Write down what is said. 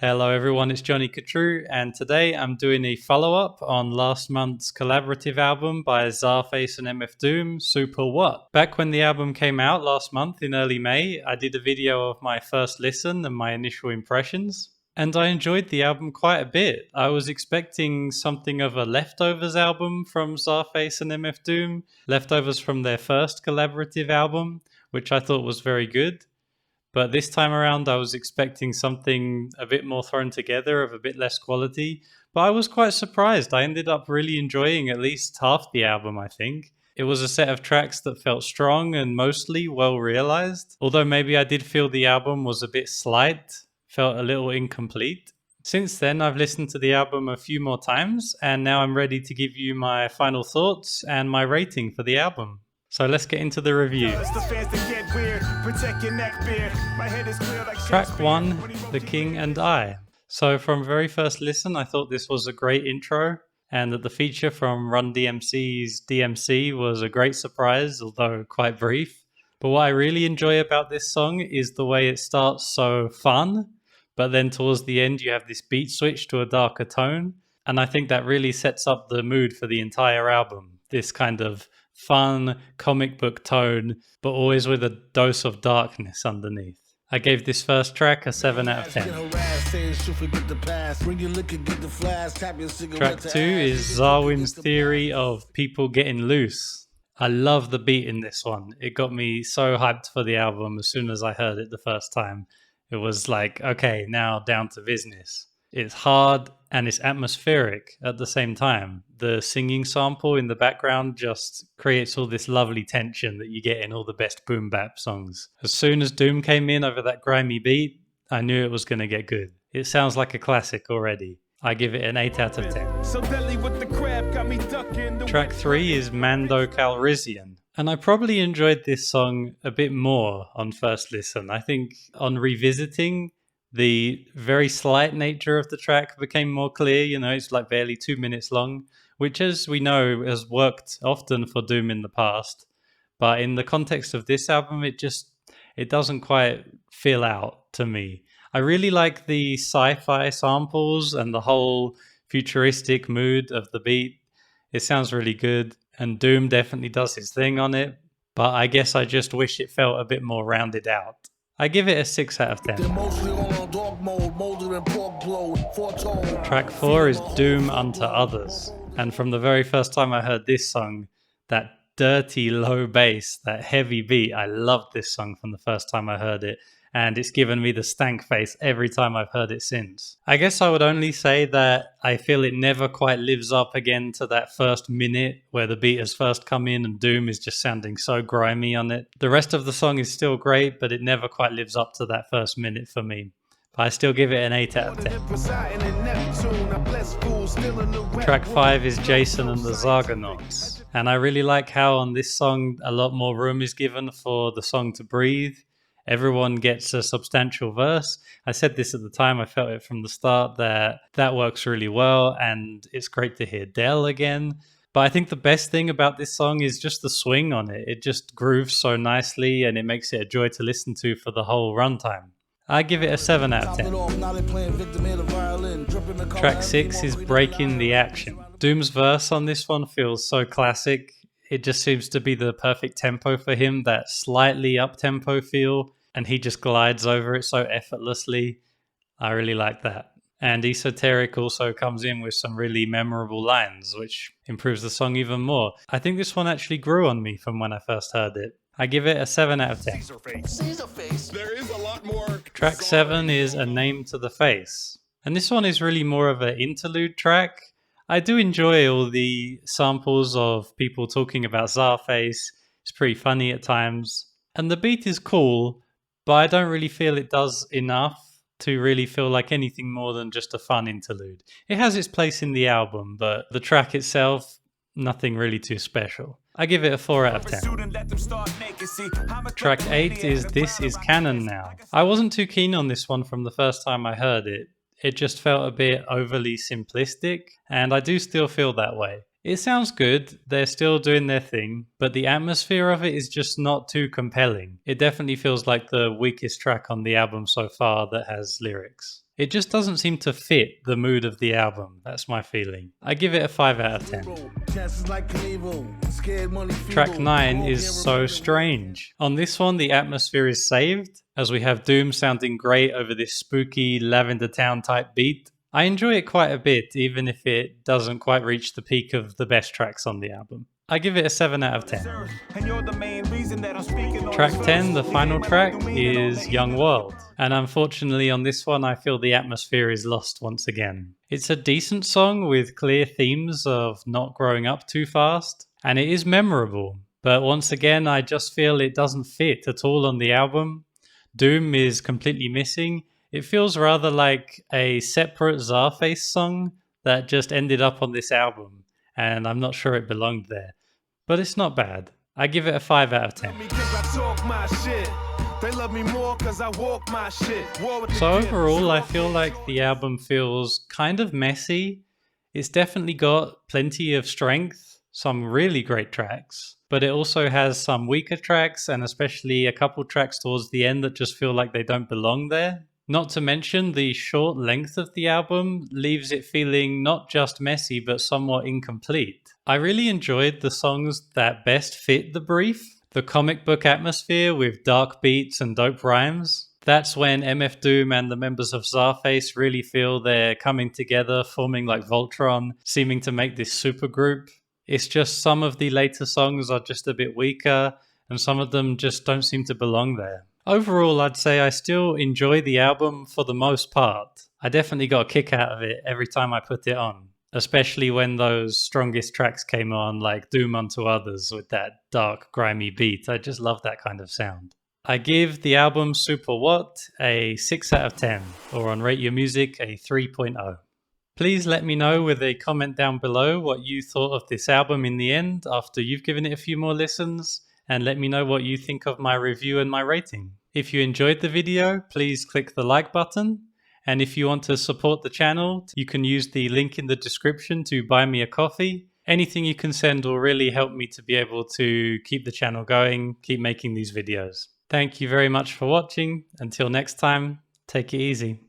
Hello everyone, it's Jonny Khatru, and today I'm doing a follow-up on last month's collaborative album by Czarface and MF DOOM, Super What. Back when the album came out last month in early May, I did a video of my first listen and my initial impressions, and I enjoyed the album quite a bit. I was expecting something of a leftovers album from Czarface and MF DOOM, leftovers from their first collaborative album, which I thought was very good. But this time around, I was expecting something a bit more thrown together, of a bit less quality. But I was quite surprised. I ended up really enjoying at least half the album, I think. It was a set of tracks that felt strong and mostly well realized. Although maybe I did feel the album was a bit slight, felt a little incomplete. Since then, I've listened to the album a few more times, and now I'm ready to give you my final thoughts and my rating for the album. So let's get into the review. Track 1, The King and I. So from very first listen, I thought this was a great intro, and that the feature from Run DMC's DMC was a great surprise, although quite brief. But what I really enjoy about this song is the way it starts so fun, but then towards the end you have this beat switch to a darker tone, and I think that really sets up the mood for the entire album. This kind of fun comic book tone, but always with a dose of darkness underneath. I gave this first track a 7 out of 10. Track 2 is Zarwin's theory of people getting loose. I love the beat in this one. It got me so hyped for the album as soon as I heard it the first time. It was like, okay, now down to business. It's hard and it's atmospheric at the same time. The singing sample in the background just creates all this lovely tension that you get in all the best boom bap songs. As soon as Doom came in over that grimy beat, I knew it was going to get good. It sounds like a classic already. I give it an 8 out of 10. Track 3 is Mando Calrissian. And I probably enjoyed this song a bit more on first listen. I think on revisiting, the very slight nature of the track became more clear. You know, it's like barely 2 minutes long, which, as we know, has worked often for Doom in the past. But in the context of this album, it doesn't quite fill out to me. I really like the sci-fi samples and the whole futuristic mood of the beat. It sounds really good, and Doom definitely does his thing on it. But I guess I just wish it felt a bit more rounded out. I give it a 6 out of 10. Track 4 is Doom Unto Others. And from the very first time I heard this song, that dirty low bass, that heavy beat, I loved this song from the first time I heard it. And it's given me the stank face every time I've heard it since. I guess I would only say that I feel it never quite lives up again to that first minute where the beat has first come in and Doom is just sounding so grimy on it. The rest of the song is still great, but it never quite lives up to that first minute for me. But I still give it an 8 out of 10. Track 5 is Jason and the Zargonauts. And I really like how on this song a lot more room is given for the song to breathe. Everyone gets a substantial verse. I said this at the time, I felt it from the start that works really well, and it's great to hear Dell again. But I think the best thing about this song is just the swing on it. It just grooves so nicely and it makes it a joy to listen to for the whole runtime. I give it a 7 out of 10. Track 6 is Breaking the Action. Doom's verse on this one feels so classic. It just seems to be the perfect tempo for him, that slightly up-tempo feel. And he just glides over it so effortlessly. I really like that. And Esoteric also comes in with some really memorable lines, which improves the song even more. I think this one actually grew on me from when I first heard it. I give it a 7 out of 10. There is a lot more. Track 7 is A Name to the Face. And this one is really more of an interlude track. I do enjoy all the samples of people talking about Czarface. It's pretty funny at times. And the beat is cool, but I don't really feel it does enough to really feel like anything more than just a fun interlude. It has its place in the album, but the track itself, nothing really too special. I give it a 4 out of 10. Track 8 is This Is Canon Now. I wasn't too keen on this one from the first time I heard it. It just felt a bit overly simplistic, and I do still feel that way. It sounds good, they're still doing their thing, but the atmosphere of it is just not too compelling. It definitely feels like the weakest track on the album so far that has lyrics. It just doesn't seem to fit the mood of the album. That's my feeling. I give it a 5 out of 10. Track 9 is So Strange. On this one, the atmosphere is saved, as we have Doom sounding great over this spooky Lavender Town type beat. I enjoy it quite a bit, even if it doesn't quite reach the peak of the best tracks on the album. I give it a 7 out of 10. Track 10, the final track, is Young World. And unfortunately on this one I feel the atmosphere is lost once again. It's a decent song with clear themes of not growing up too fast, and it is memorable. But once again I just feel it doesn't fit at all on the album. Doom is completely missing. It feels rather like a separate Czarface song that just ended up on this album, and I'm not sure it belonged there. But it's not bad. I give it a 5 out of 10. So overall, I feel like the album feels kind of messy. It's definitely got plenty of strength, some really great tracks, but it also has some weaker tracks and especially a couple tracks towards the end that just feel like they don't belong there. Not to mention the short length of the album leaves it feeling not just messy but somewhat incomplete. I really enjoyed the songs that best fit the brief. The comic book atmosphere with dark beats and dope rhymes. That's when MF Doom and the members of Czarface really feel they're coming together, forming like Voltron, seeming to make this supergroup. It's just some of the later songs are just a bit weaker, and some of them just don't seem to belong there. Overall, I'd say I still enjoy the album for the most part. I definitely got a kick out of it every time I put it on, especially when those strongest tracks came on, like Doom Unto Others with that dark, grimy beat. I just love that kind of sound. I give the album Super What a 6 out of 10, or on Rate Your Music a 3.0. Please let me know with a comment down below what you thought of this album in the end after you've given it a few more listens, and let me know what you think of my review and my rating. If you enjoyed the video, please click the like button. And if you want to support the channel, you can use the link in the description to buy me a coffee. Anything you can send will really help me to be able to keep the channel going, keep making these videos. Thank you very much for watching. Until next time, take it easy.